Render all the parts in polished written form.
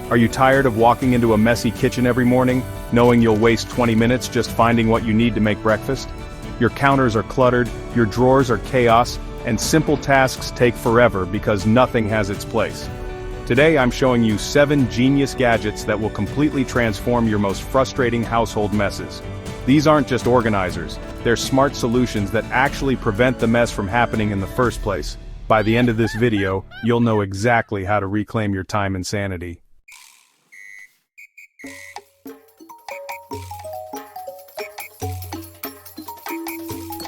Are you tired of walking into a messy kitchen every morning, knowing you'll waste 20 minutes just finding what you need to make breakfast? Your counters are cluttered, your drawers are chaos, and simple tasks take forever because nothing has its place. Today I'm showing you 7 genius gadgets that will completely transform your most frustrating household messes. These aren't just organizers, they're smart solutions that actually prevent the mess from happening in the first place. By the end of this video, you'll know exactly how to reclaim your time and sanity.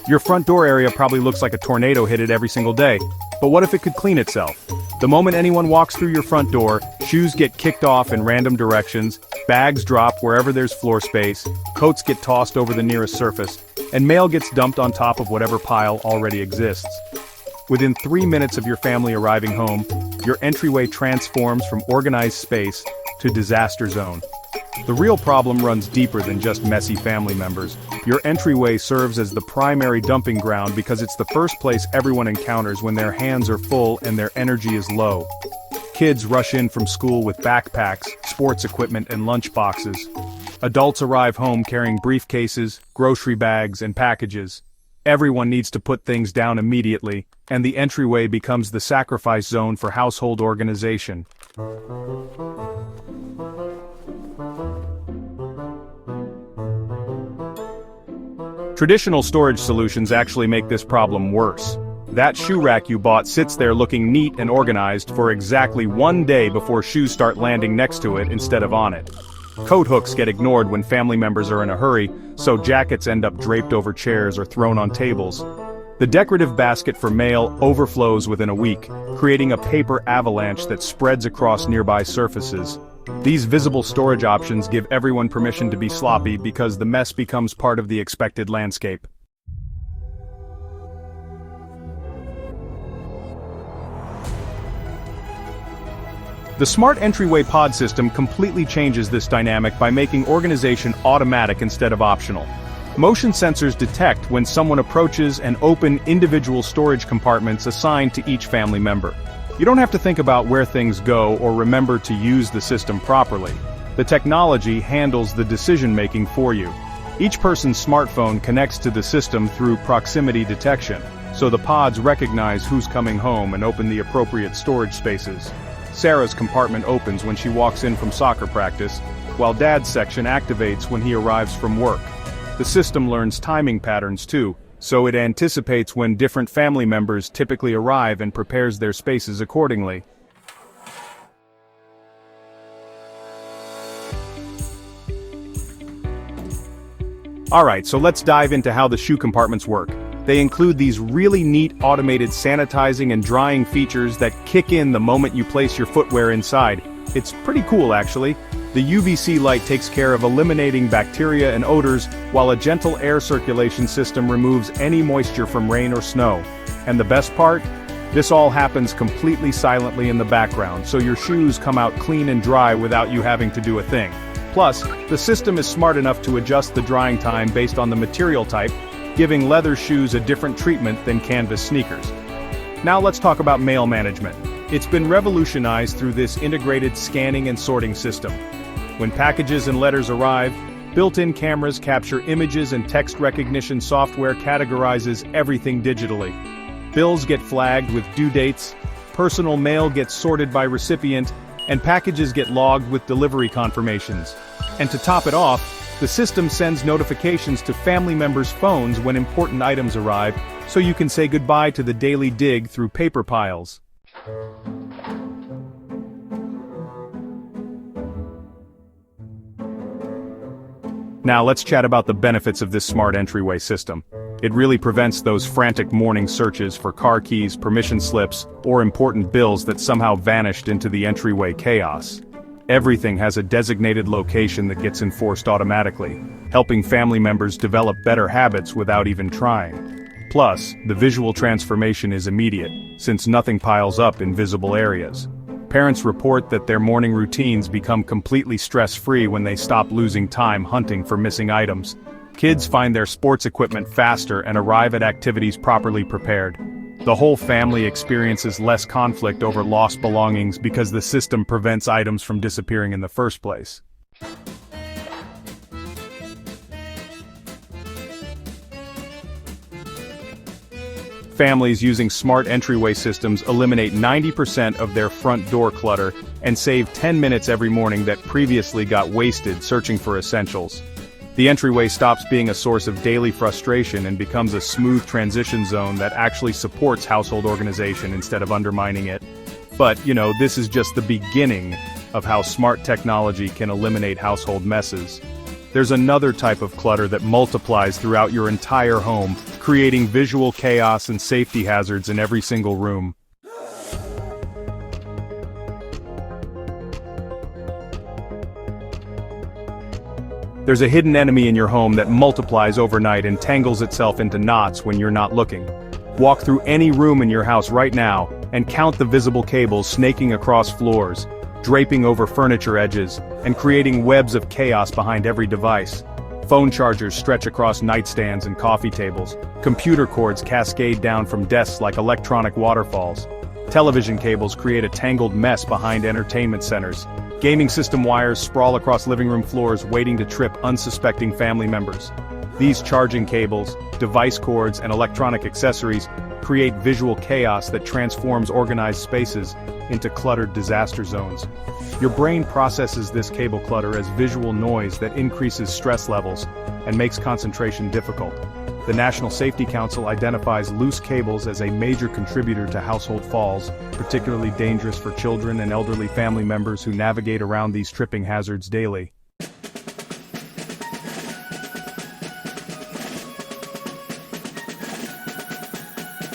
Your front door area probably looks like a tornado hit it every single day, but what if it could clean itself? The moment anyone walks through your front door, shoes get kicked off in random directions, bags drop wherever there's floor space, coats get tossed over the nearest surface, and mail gets dumped on top of whatever pile already exists. Within 3 minutes of your family arriving home, your entryway transforms from organized space to disaster zone. The real problem runs deeper than just messy family members. Your entryway serves as the primary dumping ground because it's the first place everyone encounters when their hands are full and their energy is low. Kids rush in from school with backpacks, sports equipment, and lunch boxes. Adults arrive home carrying briefcases, grocery bags, and packages. Everyone needs to put things down immediately, and the entryway becomes the sacrifice zone for household organization. Traditional storage solutions actually make this problem worse. That shoe rack you bought sits there looking neat and organized for exactly 1 day before shoes start landing next to it instead of on it. Coat hooks get ignored when family members are in a hurry, so jackets end up draped over chairs or thrown on tables. The decorative basket for mail overflows within a week, creating a paper avalanche that spreads across nearby surfaces. These visible storage options give everyone permission to be sloppy because the mess becomes part of the expected landscape. The smart entryway pod system completely changes this dynamic by making organization automatic instead of optional. Motion sensors detect when someone approaches and open individual storage compartments assigned to each family member. You don't have to think about where things go or remember to use the system properly. The technology handles the decision-making for you. Each person's smartphone connects to the system through proximity detection, so the pods recognize who's coming home and open the appropriate storage spaces. Sarah's compartment opens when she walks in from soccer practice, while Dad's section activates when he arrives from work. The system learns timing patterns too, so it anticipates when different family members typically arrive and prepares their spaces accordingly. Alright, so let's dive into how the shoe compartments work. They include these really neat automated sanitizing and drying features that kick in the moment you place your footwear inside. It's pretty cool actually. The UVC light takes care of eliminating bacteria and odors, while a gentle air circulation system removes any moisture from rain or snow. And the best part? This all happens completely silently in the background, so your shoes come out clean and dry without you having to do a thing. Plus, the system is smart enough to adjust the drying time based on the material type, giving leather shoes a different treatment than canvas sneakers. Now let's talk about mail management. It's been revolutionized through this integrated scanning and sorting system. When packages and letters arrive, built-in cameras capture images and text recognition software categorizes everything digitally. Bills get flagged with due dates, personal mail gets sorted by recipient, and packages get logged with delivery confirmations. And to top it off, the system sends notifications to family members' phones when important items arrive, so you can say goodbye to the daily dig through paper piles. Now let's chat about the benefits of this smart entryway system. It really prevents those frantic morning searches for car keys, permission slips, or important bills that somehow vanished into the entryway chaos. Everything has a designated location that gets enforced automatically, helping family members develop better habits without even trying. Plus, the visual transformation is immediate, since nothing piles up in visible areas. Parents report that their morning routines become completely stress-free when they stop losing time hunting for missing items. Kids find their sports equipment faster and arrive at activities properly prepared. The whole family experiences less conflict over lost belongings because the system prevents items from disappearing in the first place. Families using smart entryway systems eliminate 90% of their front door clutter and save 10 minutes every morning that previously got wasted searching for essentials. The entryway stops being a source of daily frustration and becomes a smooth transition zone that actually supports household organization instead of undermining it. But, this is just the beginning of how smart technology can eliminate household messes. There's another type of clutter that multiplies throughout your entire home, creating visual chaos and safety hazards in every single room. There's a hidden enemy in your home that multiplies overnight and tangles itself into knots when you're not looking. Walk through any room in your house right now and count the visible cables snaking across floors, draping over furniture edges, and creating webs of chaos behind every device. Phone chargers stretch across nightstands and coffee tables. Computer cords cascade down from desks like electronic waterfalls. Television cables create a tangled mess behind entertainment centers. Gaming system wires sprawl across living room floors waiting to trip unsuspecting family members. These charging cables, device cords, and electronic accessories create visual chaos that transforms organized spaces into cluttered disaster zones. Your brain processes this cable clutter as visual noise that increases stress levels and makes concentration difficult. The National Safety Council identifies loose cables as a major contributor to household falls, particularly dangerous for children and elderly family members who navigate around these tripping hazards daily.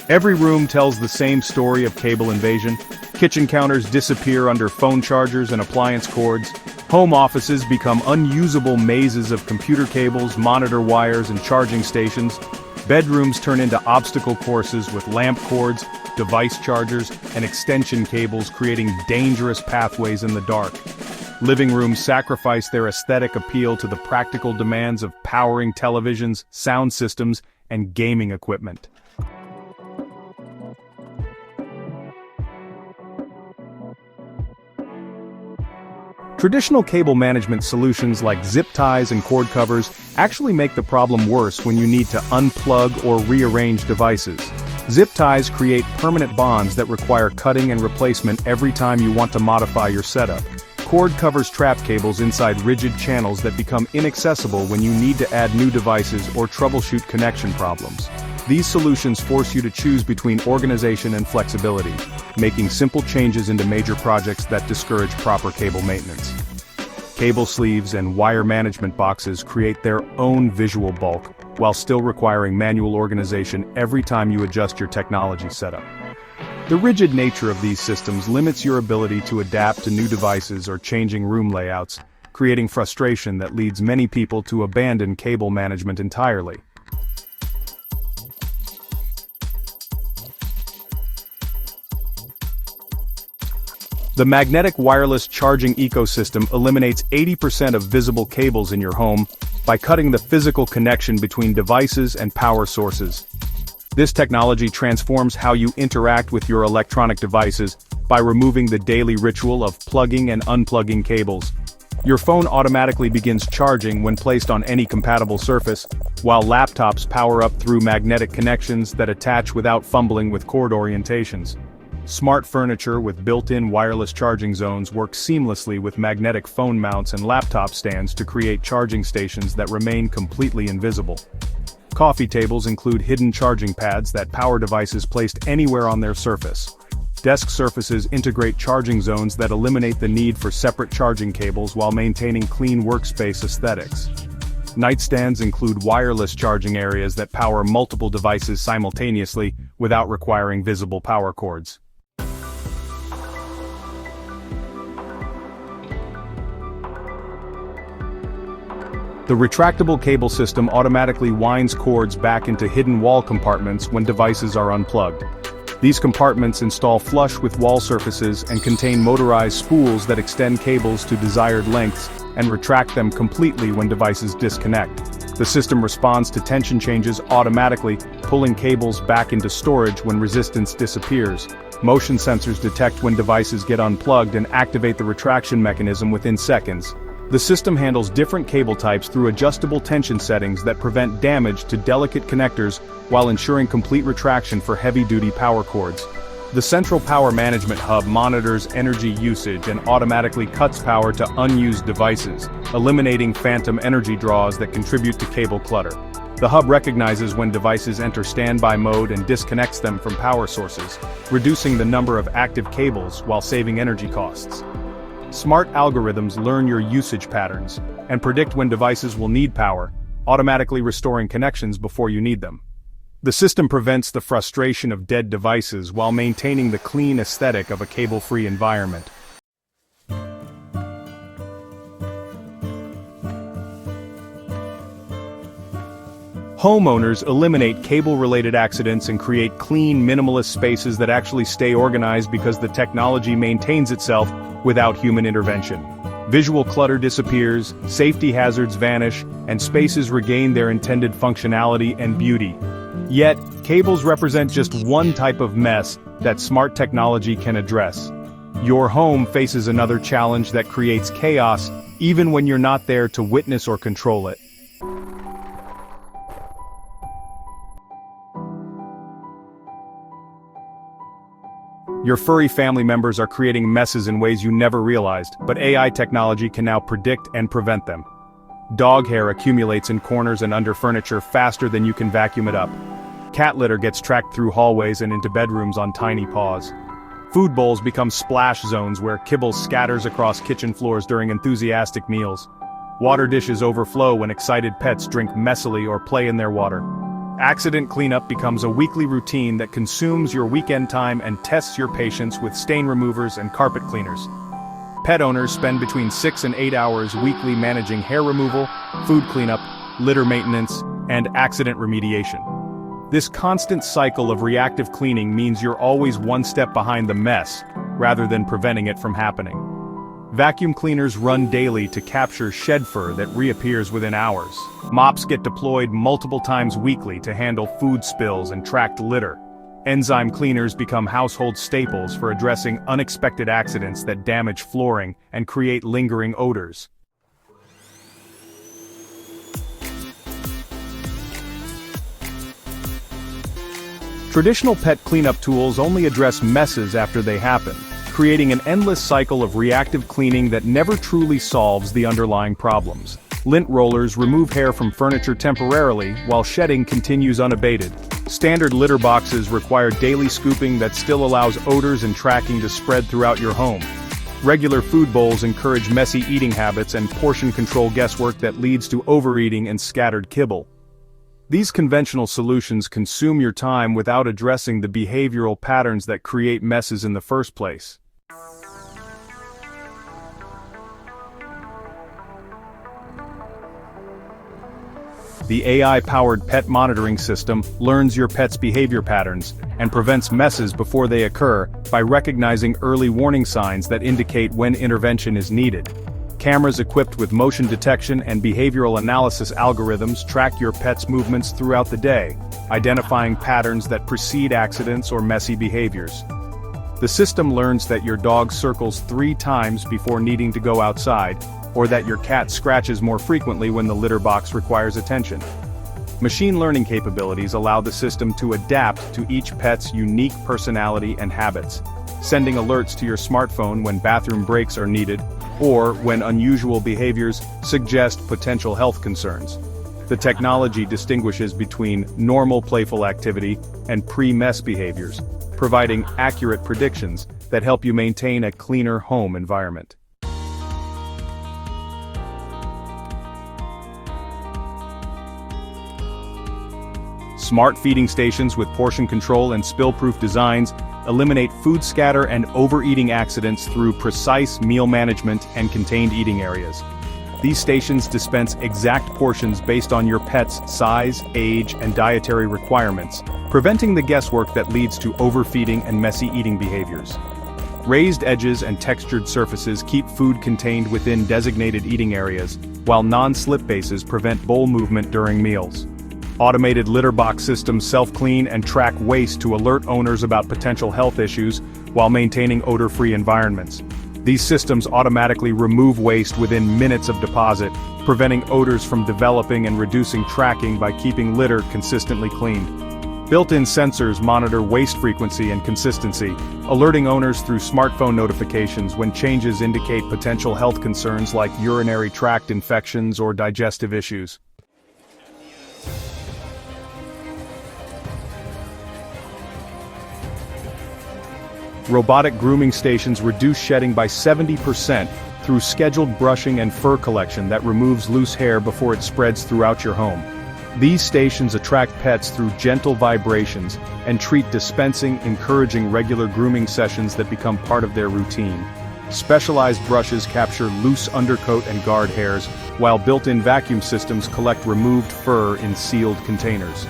Every room tells the same story of cable invasion. Kitchen counters disappear under phone chargers and appliance cords. Home offices become unusable mazes of computer cables, monitor wires, and charging stations. Bedrooms turn into obstacle courses with lamp cords, device chargers, and extension cables creating dangerous pathways in the dark. Living rooms sacrifice their aesthetic appeal to the practical demands of powering televisions, sound systems, and gaming equipment. Traditional cable management solutions like zip ties and cord covers actually make the problem worse when you need to unplug or rearrange devices. Zip ties create permanent bonds that require cutting and replacement every time you want to modify your setup. Cord covers trap cables inside rigid channels that become inaccessible when you need to add new devices or troubleshoot connection problems. These solutions force you to choose between organization and flexibility, making simple changes into major projects that discourage proper cable maintenance. Cable sleeves and wire management boxes create their own visual bulk, while still requiring manual organization every time you adjust your technology setup. The rigid nature of these systems limits your ability to adapt to new devices or changing room layouts, creating frustration that leads many people to abandon cable management entirely. The magnetic wireless charging ecosystem eliminates 80% of visible cables in your home by cutting the physical connection between devices and power sources. This technology transforms how you interact with your electronic devices by removing the daily ritual of plugging and unplugging cables. Your phone automatically begins charging when placed on any compatible surface, while laptops power up through magnetic connections that attach without fumbling with cord orientations. Smart furniture with built-in wireless charging zones works seamlessly with magnetic phone mounts and laptop stands to create charging stations that remain completely invisible. Coffee tables include hidden charging pads that power devices placed anywhere on their surface. Desk surfaces integrate charging zones that eliminate the need for separate charging cables while maintaining clean workspace aesthetics. Nightstands include wireless charging areas that power multiple devices simultaneously without requiring visible power cords. The retractable cable system automatically winds cords back into hidden wall compartments when devices are unplugged. These compartments install flush with wall surfaces and contain motorized spools that extend cables to desired lengths and retract them completely when devices disconnect. The system responds to tension changes automatically, pulling cables back into storage when resistance disappears. Motion sensors detect when devices get unplugged and activate the retraction mechanism within seconds. The system handles different cable types through adjustable tension settings that prevent damage to delicate connectors while ensuring complete retraction for heavy-duty power cords. The central power management hub monitors energy usage and automatically cuts power to unused devices, eliminating phantom energy draws that contribute to cable clutter. The hub recognizes when devices enter standby mode and disconnects them from power sources, reducing the number of active cables while saving energy costs. Smart algorithms learn your usage patterns and predict when devices will need power, automatically restoring connections before you need them. The system prevents the frustration of dead devices while maintaining the clean aesthetic of a cable-free environment. Homeowners eliminate cable-related accidents and create clean, minimalist spaces that actually stay organized because the technology maintains itself without human intervention. Visual clutter disappears, safety hazards vanish, and spaces regain their intended functionality and beauty. Yet, cables represent just one type of mess that smart technology can address. Your home faces another challenge that creates chaos even when you're not there to witness or control it. Your furry family members are creating messes in ways you never realized, but AI technology can now predict and prevent them. Dog hair accumulates in corners and under furniture faster than you can vacuum it up. Cat litter gets tracked through hallways and into bedrooms on tiny paws. Food bowls become splash zones where kibble scatters across kitchen floors during enthusiastic meals. Water dishes overflow when excited pets drink messily or play in their water. Accident cleanup becomes a weekly routine that consumes your weekend time and tests your patience with stain removers and carpet cleaners. Pet owners spend between 6 and 8 hours weekly managing hair removal, food cleanup, litter maintenance, and accident remediation. This constant cycle of reactive cleaning means you're always one step behind the mess, rather than preventing it from happening. Vacuum cleaners run daily to capture shed fur that reappears within hours. Mops get deployed multiple times weekly to handle food spills and tracked litter. Enzyme cleaners become household staples for addressing unexpected accidents that damage flooring and create lingering odors. Traditional pet cleanup tools only address messes after they happen, creating an endless cycle of reactive cleaning that never truly solves the underlying problems. Lint rollers remove hair from furniture temporarily, while shedding continues unabated. Standard litter boxes require daily scooping that still allows odors and tracking to spread throughout your home. Regular food bowls encourage messy eating habits and portion control guesswork that leads to overeating and scattered kibble. These conventional solutions consume your time without addressing the behavioral patterns that create messes in the first place. The AI-powered pet monitoring system learns your pet's behavior patterns and prevents messes before they occur by recognizing early warning signs that indicate when intervention is needed. Cameras equipped with motion detection and behavioral analysis algorithms track your pet's movements throughout the day, identifying patterns that precede accidents or messy behaviors. The system learns that your dog circles 3 times before needing to go outside, or that your cat scratches more frequently when the litter box requires attention. Machine learning capabilities allow the system to adapt to each pet's unique personality and habits, sending alerts to your smartphone when bathroom breaks are needed, or when unusual behaviors suggest potential health concerns. The technology distinguishes between normal playful activity and pre-mess behaviors, providing accurate predictions that help you maintain a cleaner home environment. Smart feeding stations with portion control and spill-proof designs eliminate food scatter and overeating accidents through precise meal management and contained eating areas. These stations dispense exact portions based on your pet's size, age, and dietary requirements, preventing the guesswork that leads to overfeeding and messy eating behaviors. Raised edges and textured surfaces keep food contained within designated eating areas, while non-slip bases prevent bowl movement during meals. Automated litter box systems self-clean and track waste to alert owners about potential health issues while maintaining odor-free environments. These systems automatically remove waste within minutes of deposit, preventing odors from developing and reducing tracking by keeping litter consistently cleaned. Built-in sensors monitor waste frequency and consistency, alerting owners through smartphone notifications when changes indicate potential health concerns like urinary tract infections or digestive issues. Robotic grooming stations reduce shedding by 70% through scheduled brushing and fur collection that removes loose hair before it spreads throughout your home. These stations attract pets through gentle vibrations and treat dispensing, encouraging regular grooming sessions that become part of their routine. Specialized brushes capture loose undercoat and guard hairs, while built-in vacuum systems collect removed fur in sealed containers.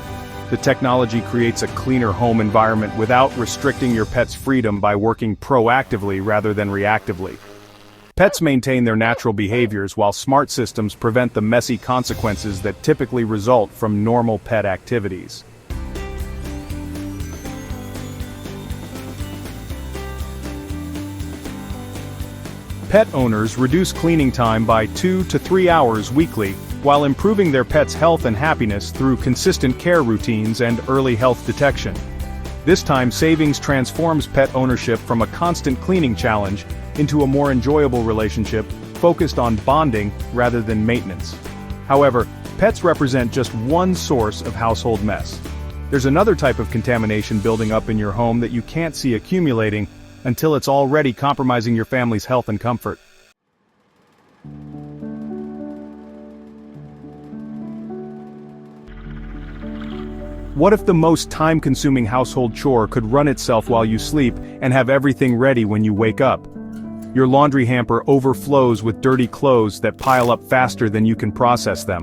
The technology creates a cleaner home environment without restricting your pet's freedom by working proactively rather than reactively. Pets maintain their natural behaviors while smart systems prevent the messy consequences that typically result from normal pet activities. Pet owners reduce cleaning time by 2 to 3 hours weekly, while improving their pet's health and happiness through consistent care routines and early health detection. This time savings transforms pet ownership from a constant cleaning challenge into a more enjoyable relationship focused on bonding rather than maintenance. However, pets represent just one source of household mess. There's another type of contamination building up in your home that you can't see accumulating until it's already compromising your family's health and comfort. What if the most time-consuming household chore could run itself while you sleep and have everything ready when you wake up? Your laundry hamper overflows with dirty clothes that pile up faster than you can process them.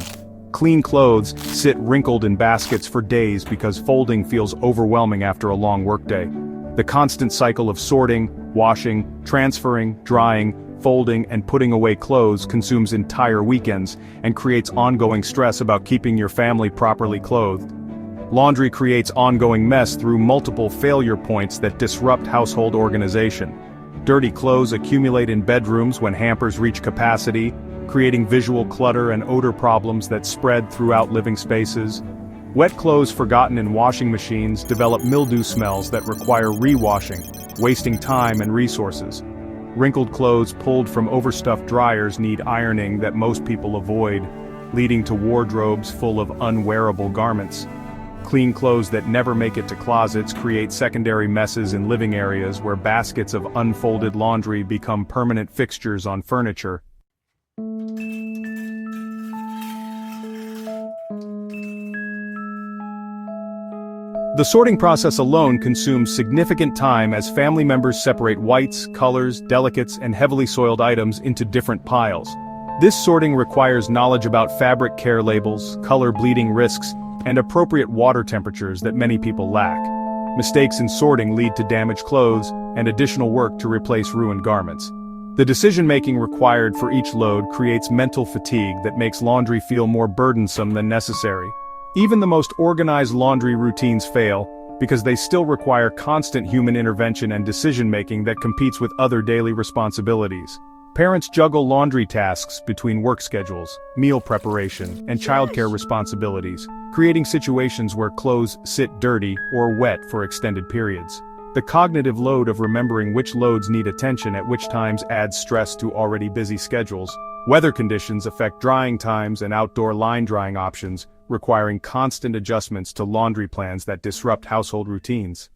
Clean clothes sit wrinkled in baskets for days because folding feels overwhelming after a long workday. The constant cycle of sorting, washing, transferring, drying, folding, and putting away clothes consumes entire weekends and creates ongoing stress about keeping your family properly clothed. Laundry creates ongoing mess through multiple failure points that disrupt household organization. Dirty clothes accumulate in bedrooms when hampers reach capacity, creating visual clutter and odor problems that spread throughout living spaces. Wet clothes forgotten in washing machines develop mildew smells that require re-washing, wasting time and resources. Wrinkled clothes pulled from overstuffed dryers need ironing that most people avoid, leading to wardrobes full of unwearable garments. Clean clothes that never make it to closets create secondary messes in living areas where baskets of unfolded laundry become permanent fixtures on furniture. The sorting process alone consumes significant time as family members separate whites, colors, delicates, and heavily soiled items into different piles. This sorting requires knowledge about fabric care labels, color bleeding risks, and appropriate water temperatures that many people lack. Mistakes in sorting lead to damaged clothes and additional work to replace ruined garments. The decision-making required for each load creates mental fatigue that makes laundry feel more burdensome than necessary. Even the most organized laundry routines fail, because they still require constant human intervention and decision-making that competes with other daily responsibilities. Parents juggle laundry tasks between work schedules, meal preparation, and childcare responsibilities, creating situations where clothes sit dirty or wet for extended periods. The cognitive load of remembering which loads need attention at which times adds stress to already busy schedules. Weather conditions affect drying times and outdoor line drying options, requiring constant adjustments to laundry plans that disrupt household routines.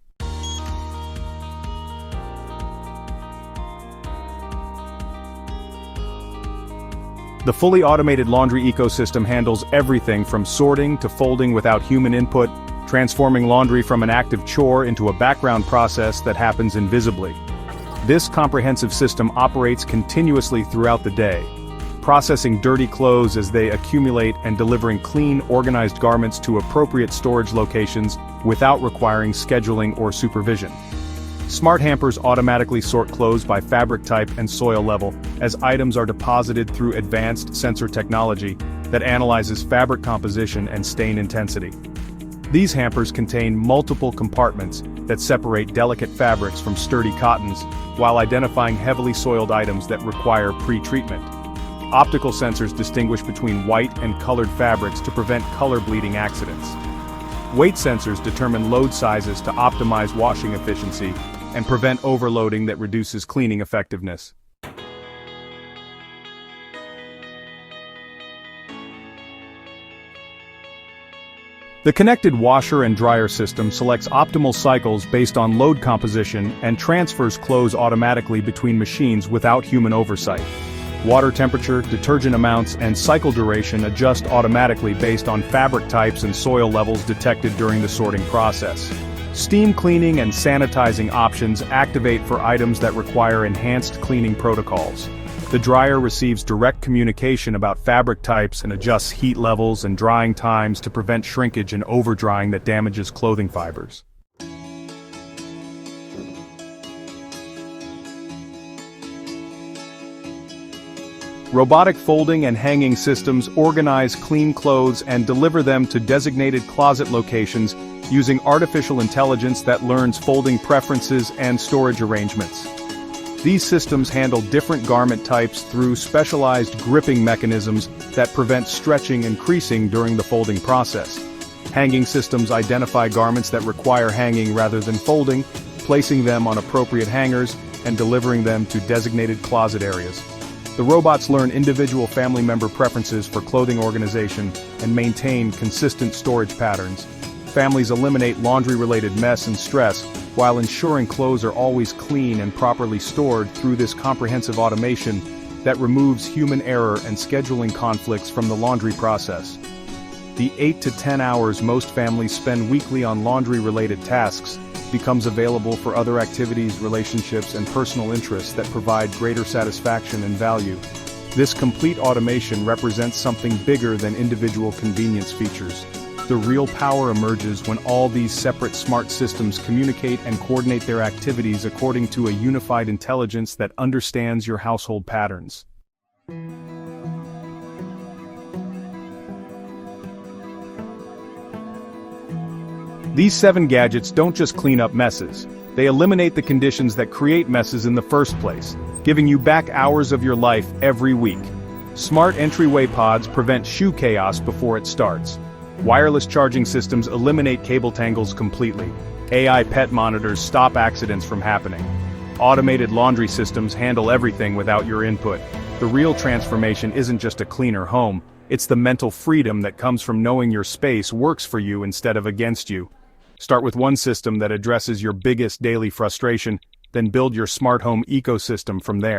The fully automated laundry ecosystem handles everything from sorting to folding without human input, transforming laundry from an active chore into a background process that happens invisibly. This comprehensive system operates continuously throughout the day, processing dirty clothes as they accumulate and delivering clean, organized garments to appropriate storage locations without requiring scheduling or supervision. Smart hampers automatically sort clothes by fabric type and soil level, as items are deposited through advanced sensor technology that analyzes fabric composition and stain intensity. These hampers contain multiple compartments that separate delicate fabrics from sturdy cottons, while identifying heavily soiled items that require pre-treatment. Optical sensors distinguish between white and colored fabrics to prevent color bleeding accidents. Weight sensors determine load sizes to optimize washing efficiency and prevent overloading that reduces cleaning effectiveness. The connected washer and dryer system selects optimal cycles based on load composition and transfers clothes automatically between machines without human oversight. Water temperature, detergent amounts, and cycle duration adjust automatically based on fabric types and soil levels detected during the sorting process. Steam cleaning and sanitizing options activate for items that require enhanced cleaning protocols. The dryer receives direct communication about fabric types and adjusts heat levels and drying times to prevent shrinkage and overdrying that damages clothing fibers. Robotic folding and hanging systems organize clean clothes and deliver them to designated closet locations using artificial intelligence that learns folding preferences and storage arrangements. These systems handle different garment types through specialized gripping mechanisms that prevent stretching and creasing during the folding process. Hanging systems identify garments that require hanging rather than folding, placing them on appropriate hangers, and delivering them to designated closet areas. The robots learn individual family member preferences for clothing organization and maintain consistent storage patterns. Families eliminate laundry-related mess and stress, while ensuring clothes are always clean and properly stored through this comprehensive automation that removes human error and scheduling conflicts from the laundry process. The 8 to 10 hours most families spend weekly on laundry-related tasks becomes available for other activities, relationships, and personal interests that provide greater satisfaction and value. This complete automation represents something bigger than individual convenience features. The real power emerges when all these separate smart systems communicate and coordinate their activities according to a unified intelligence that understands your household patterns. These 7 gadgets don't just clean up messes, they eliminate the conditions that create messes in the first place, giving you back hours of your life every week. Smart entryway pods prevent shoe chaos before it starts. Wireless charging systems eliminate cable tangles completely. AI pet monitors stop accidents from happening. Automated laundry systems handle everything without your input. The real transformation isn't just a cleaner home, it's the mental freedom that comes from knowing your space works for you instead of against you. Start with one system that addresses your biggest daily frustration, then build your smart home ecosystem from there.